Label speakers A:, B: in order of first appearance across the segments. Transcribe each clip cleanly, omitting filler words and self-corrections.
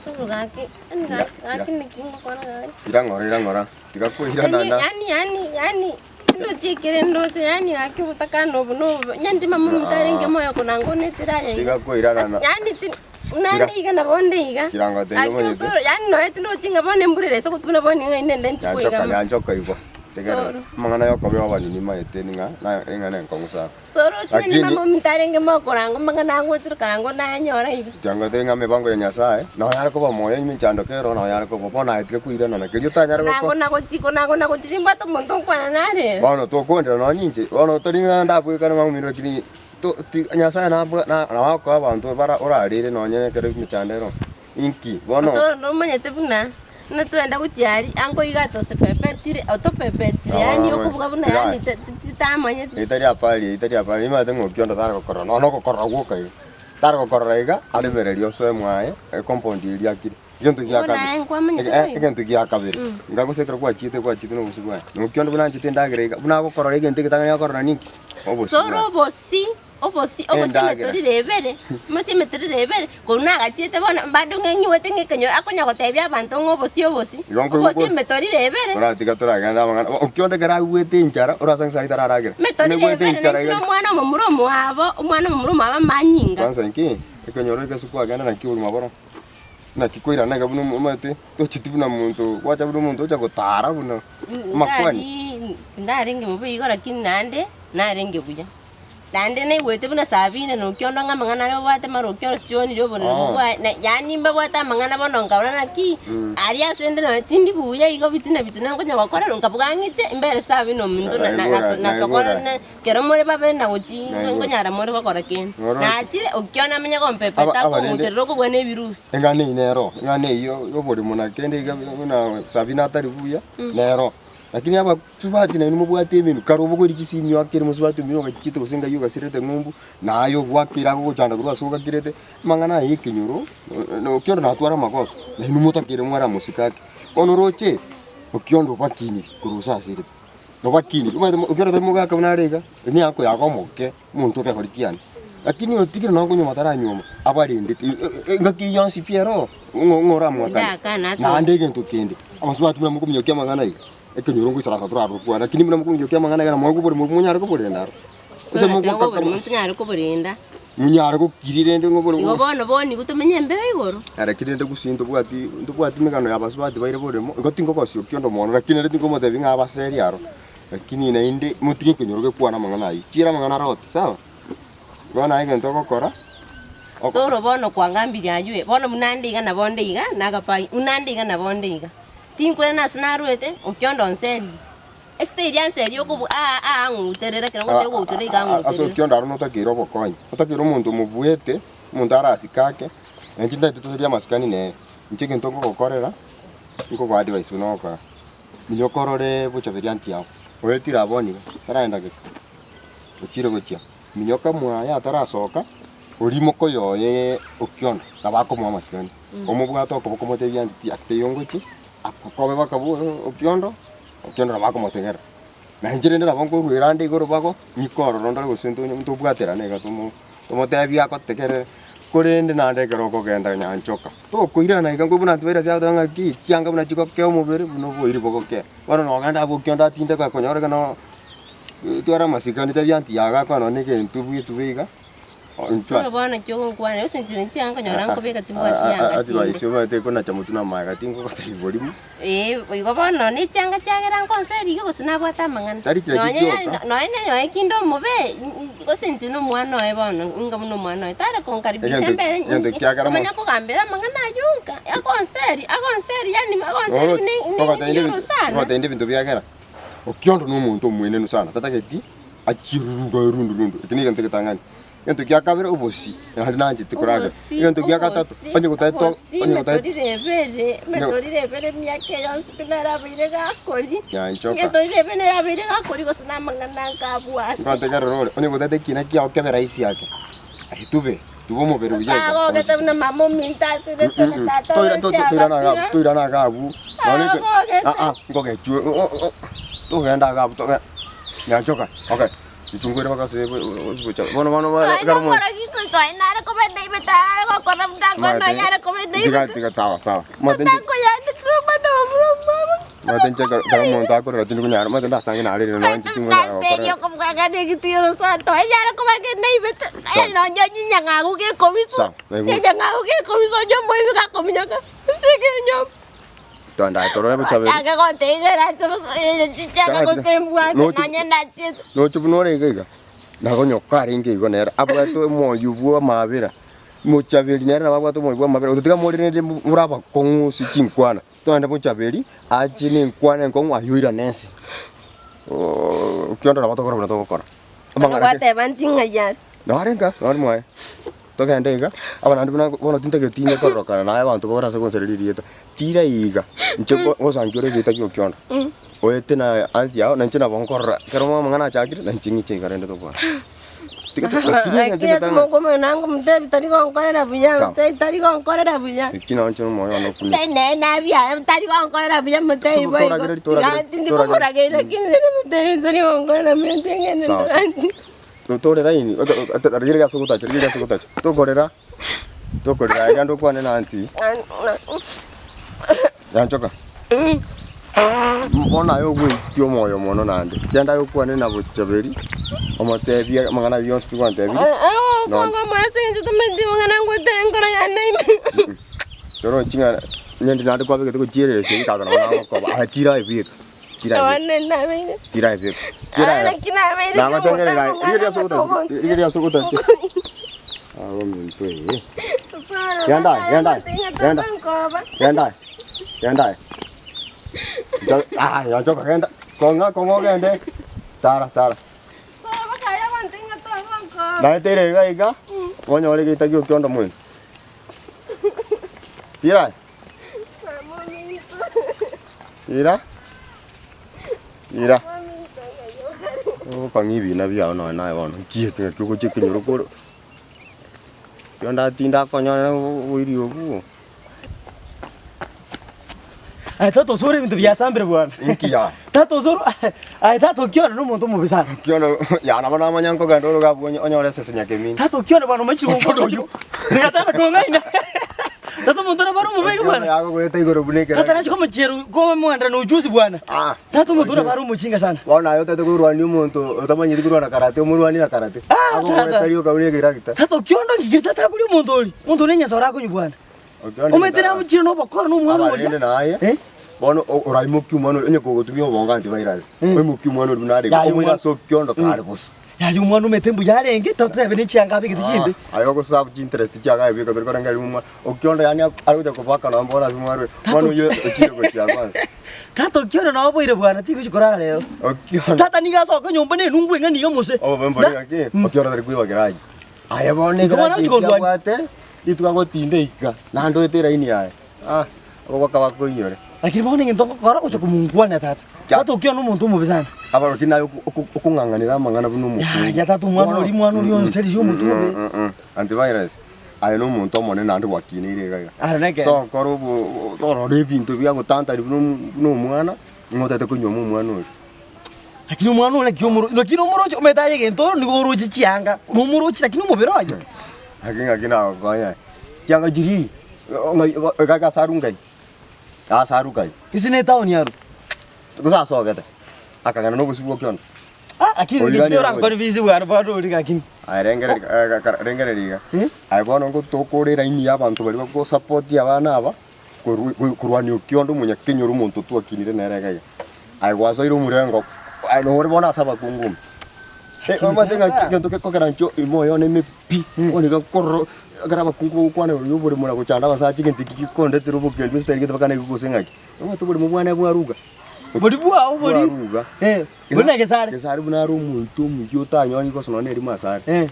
A: Suru gaki ni kingo kwa ngari.
B: Irangora. Tikakuira nana.
A: Yani ndo chikire ndo yani gaki utaka no nyandi mama mtarenge moyo kuna ngone tiraye.
B: Tikakuira nana.
A: Yani nandi iga na bonde iga.
B: Kiranga tenge monye.
A: Yani no etindo chinga bone mburire so kutuna bone ngai ndenchi kuiga.
B: Nyanchoka iko. Tegera. Mangana yoko byo bani maete ninga na nkongusa.
A: Soro chini mama mtarenge mo korango mangana ngotir karango na nyora iga.
B: Tanga tenga mebango ya nyasaye. No yara ko moyo nyimi chando kero no yara ko bona etike kuira nana. Kelio tanyara ko.
A: Na ko chirimba to monton kwa nare.
B: Bono to konde no nyinje. Bono to ninga ndabu kana mamiro kini to nyasaye na wako abantu bara orarire no nyene kere michandero. Inki bono.
A: Soro no manyete buna. Na tuenda kuchiari ango igato se pepetire auto pepetire yani okuvuga buna yani tamanye
B: itari apali ima tengo Okiondo tara kokora no kokora guka yo tara kokora iga ali mererio so mwae compound ili akiri gento giaka gento giaka bere ngago sekra kwa chite no busubwa no Okiondo buna chite ndagire iga buna kokora iga ndike tanga yakora ni
A: soro obosi metori rebere mose metori rebere kona gachite bona bado ngenyi wetenge kenyo akonya gotebya abantu obosi metori rebere
B: ora tigatora ganda mangana Okiondo gara gwete inchara ora sangsa itararagira
A: metori rebere no mwana muromo aba manyinga
B: kwanza nki ekonyoro ikasukwa ganda na kiwo maboro na kikoira na gabuno mate to chitibuna muntu kwacha buno muntu cha gotara buno makwani
A: ndarenge mubi igora kinande narenge buya Dande ne wete buna Sabina no Okiondo nga mangana no wate maro Okiondo stioni yo bono na yani mba wata mangana bono ngabana na ki aria sende no tindi buya igo bitina ngo nyakora ronka bugangite imbere Sabina muntu na tokora na kero more babe na uchi ngo nyara more bakora ken na atire Okiondo amenya ko mpepeta ko muterero ko bone virus
B: ngane inero ngane yo bodi muna kende iga na Sabina atari buya nero lakini aba tubati na nimubwate ibintu karobo ko rikisimyo akere musubati myo gachite usenga yuga sirete ngumbu nayo bwakira ko cyanda kurwa suka kirete mangana yikinyuro no Okiondo natwara makoso na nimutakire mwara musikake ono roche Okiondo bakini kurusa sirete no bakini Okiondo tamuga kabana rega ni ako yakomoke muntu kakorikiana lakini otikire nango nyuma tara nyuma abari nditi ngaki yansi Piero ngora mwaka na ndege ntukende amasubati mumukumyo kya mangana yi ekenyorongo isarasa turaro kwa lakini muna mukunjo kya mangana kana mwago bori munyara ko bori ndaro
A: sese muko bori munyara ko bori nda
B: munyara ko kirire ndo ngoboro
A: ngobono boni gutumenye mbe igoro
B: ara kirinde gusinto bwati migano yabasubati baire boremo ngotingo ko Okiondo mono lakini ndingo modebi ngaba seri aro lakini na inde mutike kenyoroge kwa na mangana yi kira mangana rot sawa bwana ige ntoko kora
A: soro bono kwa ngambiri ajue bono munandiga na bonde iga nagapai unandiga na bonde iga tinkwe na snaruete Okiondo nseri irian serio ko nguterera kira ngote nguterera iga
B: aso Okiondo aruno takiro bokonyi utakiro muntu mubuete muntu arasikake entinda tutoseria maskani ne nchike ntoko gokorera nko kwa advice unoka minyokorore Bochaberi antiao wetira boni taraenda ke ukire gokia minyoka mwaya atarasoka urimo koyoye Okiondo nabako mwa maskani omubwato ko moteria anti asite yongochi akobe bakabu Okiondo nabako motegera na njirende nabongo rwirande igoro bako nikoro ronda gusento muntu bwatera nega tumotebia akotekere kurende nande kero kogenda Nyanchoka to kuira na igango buna twera cia tanga ki chianga buna chiko ke omubere buno boiri bogoke bono no ganda Okiondo atinde kwa konyora kana twara masikani tabianti yaga kono nige tubiga
A: soro bwana chogo kwa ne usinzire chianga nyora ngo beka timbati yanga
B: ati baisho mate kuna chamutuna maga tingo ko taibolimu
A: igo bono ni chianga chagera konseri go sina bwata mangana no ene kindo mobe usinzire no mwana e bono nga muno mwana tare konkaribisha mbere manya ko gambera mangana yunga ya konseri yani ni rusana
B: ko tende bintu byagera Okiondo no muntu mwene sana tataketi achiruga rundu kini gante tangani Yento kia kabira ubosi nanje tikuraga yento kia katatu onye kutaito metori rebere myake yonsi pinara bire gakori
A: Nyanchoka metori rebere bire gakori gosana mangana kabwa
B: kwate garoro onye kutaite kina kia okebera isi yake ahitube tubo mobere uye
A: sago gete na mamo minta se tata
B: toira na gabu none ngoge chu to genda gabu to Nyanchoka okay Itungwe baka se bocha. Mono garmo.
A: Ora ki koi nara ko benda ibetara ko koram da ko no yara ko benda
B: Tiga sawa. Maten
A: Ko yani tsuma na mama.
B: maten cheka kama monta ko ratini kunyara maten da sangi na ale no anti kunyara.
A: Serio ko buka ne gitu yo santo. Ila ko ba ke nei bet. Ai no nyanyi nyanga ko ke komiso. Nyanga ko ke komiso jo mo iba ko minyaka. Sige nyom.
B: Tanda to ro Bochaberi.
A: Aga ko te gara tsuma jaga ko sembua nanya na tsi.
B: No chupu no re ga. Na go nyoka ringe go nera. Abwa to mo yubu mabira. Bochaberi nera babwa to mo yubu mabira. Utiga mo re muraba kongu si chinkwana. To anda Bochaberi achini nkwana kongu ayuira nesi. Okiondo na batokora na tokora.
A: Amanga te bantinga ya.
B: Na renga, na mo to kende iga abana ndibona bona tinta ke tinga korokana na abantu bora se konsereri yeta tira iga ncheko osangire gita ki Okiondo oete na anti yao na nchina bonkorra kero mama ngana chakire na nchingi chega rende to kwa
A: Kila tumo kome nangu mte tari ko nkorera buya mte tari ko nkorera buya
B: kina nchino mo no kuni
A: tene na bia tari ko nkorera buya mte ibo ya tindi ko mora geira kine mte tari ko nkorera buya tengene anti
B: to re raini riga sukuta to gorera ya ndo kwa nena anti Nyanchoka mbona yo gwe tio moyo mono nande janda yo kwa nena Bochaberi omotebia mangana bions pi kwante bi
A: no ngo mase njo to mendi mangana ngote ngora ya nei
B: toro chinga nyendi nande kwa ko jere se ka kana na ko ba tira ibi tira ibi na ma tengere ga riga sukuta awo minto yanda ya choka kenda kongo kende tara
A: sora kaya mantenga to ngonko
B: na tere ga iga onyo ole kita ki Okiondo mwen tira o pangibi na bia no na wono kie ke ko chekinyoro ko yonda tinda konyana wiri obu
C: Tato Osoro ibintu byasambire bwana.
B: Inkiya.
C: Tato Osoro tato Okiondo n'umuntu mubi sana.
B: Okiondo yana bana Nyanchoka ndoro gabonye onyore sese nyakemini.
C: Tato Okiondo bana machi ngondo yo. Ngatana ko ngaina. Tato muntu na bana mubi bwana.
B: Yago kweta igoro buneke.
C: Tato nacho kama cheru ko mwandra no ujuzi bwana. Tato muntu na bana muchinga sana.
B: Wana yo tato kurwani umuntu otamanye kurwana karate umurwani na karate. Ago kweta riyo kabuneke rakita.
C: Tato Okiondo ngikita tato kuli muntu oli. Muntu nenya sora ko bwana. Umetera muchiro no bakora no mwana oli.
B: Bono oraimoki umwana enye ko gutumia bonga Antivirus. Oimuki umwana oli nare omwira so Okiondo kare boss.
C: Ya umwana umetembu yarenge tatebe n'icanga bigiti chimbe.
B: Ayo ko sub interest cyaga biko dore ko ngali umwana Okiondo yani aruja kubaka na mbona zimware mwana yo okire ko cyakwanza.
C: Tato Okiondo na oboire bwana tibi chikorara lero.
B: Okiondo
C: Tata niga soka nyumba ne nungwe ngani yomose.
B: Bembari yake Okiondo ari kwiba garage. Aya bone garage kwate itwago tinde ika na ndo etera ini yae. Abo bakaba inyore.
C: Lakini mbona ngintongo kora ko kumungwana tata. Tato Okiondo n'umuntu mubi sana.
B: Abaro kinayo okunganganira mangana buno muntu.
C: Ya tato mwana uri onseri yo muntu mubi.
B: Antivirus ayo no muntu omone nandi wakine irega.
C: Araneke.
B: To korobo toro rebintu bya gutanta no mwana ngotete kunyomo mwana uri.
C: Lakini mwana ule kiomuro no kinomuro cyo metaye gentoro ni goro chianga. Nomuro chi lakini mubero aje.
B: Kina kwanya. Chianga jiri gaga sarungai. Sarukai.
C: Isine town yaro.
B: Gusa sogete. Akangana no busibu Okiondo.
C: Lakini ngiyo rango ni vizi bwana bado uri kakini.
B: Rengere riga. Ai bono ngo tokorera ini abantu bari bako support abana aba kurwani Okiondo munya kinyuru muntu twakinire nerega. Ai gwaso iru murengo. Ai no uri bona saba kungum. Mama tenga kintu ke kokarancho imoyo ne mepi. Oni ga korro gara bakungu kwane yo buri mura kuchanda basachi kintu kikonde tirubu kendo stari kintu bakane kukusengaki. Mama tuburi mubwana bwaruga.
C: Buri bwa buri. Buna Gesare
B: buna rumuntu muyo tanyoni ko sono neri masare.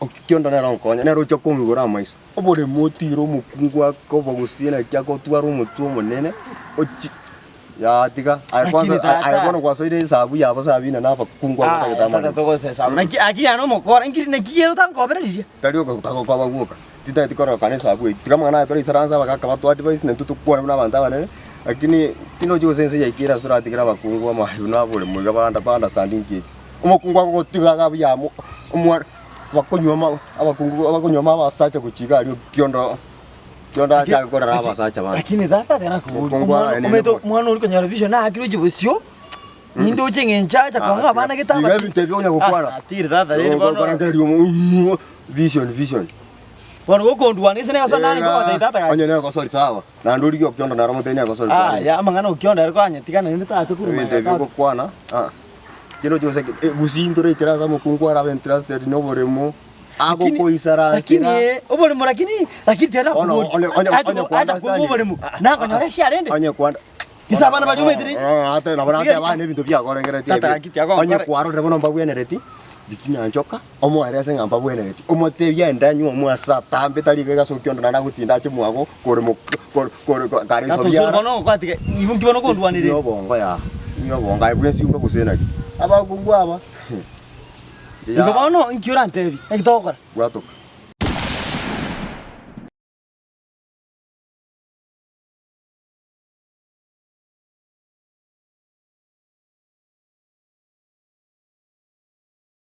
B: Okiondo na ronkonya na rocho kongi gora mais. Obore motiro mukungu akobo gusina kyako twaro mutu munene. Ochi ya tiga ai kwanza kwa soide sabu ya ba Sabina na bakungu kwa Getamutamu.
C: Tata to ko sabu. Aki ano mokora ngiri ne kiyo tan ko bera disia.
B: Tario ko tako kwa baguka. Tita tikoro kana sabu. Tiga mangana to isaranza baka watu advice na tutu kwa na banda bana. Lakini kino jo sense ya ikira sura tikira bakungu wa mayu na bole muga banda standing ki. Umukungu ko tiga ga bya mu bakonyoma abakungu basacha kuchiga ari Okiondo. Kionda acha gukora raba sacha bana.
C: Lakini tata tena mwana uri kwenye vision na akiro jibusio. Nindo chengencha cha kwanga bana kitamba.
B: Yebi tebyo nya gukwara.
C: Atiri tata rero bana.
B: Vision.
C: Bwana gukondwa nise nega sana niko batata.
B: Onye nega sorry sawa. Na nduri gyo kionda na ramote nega sorry.
C: Ya mangana ukionda riko anyetikana ni tata kuru.
B: Tebyo gukwana. Kino jose Gusii ndore kiraza mukungwara ben trusted no boremo. Ako koisara.
C: Lakini oboremo lakini tena onye oboremo. Na konyore sharende.
B: Onye kwanda.
C: Kisabana bali umetiri.
B: Ate na bana bane bintu bya gorengereti. Onye kwaro rebo nomba bwenereti. Nyanchoka omo arese ngamba bwenereti. Omotebya ndanyu omwasa tambe tali gega sokyondo na gutinda chimwago koremo kare so bya.
C: Ato sobono kwatike ibungi bono kondwanire.
B: Nyobongo ya. Nyobongo ayibwesi umba kusenaki. Aba kugwaba.
C: Ngobono nkiura ntebi. Ekitokora.
B: Gwatoka.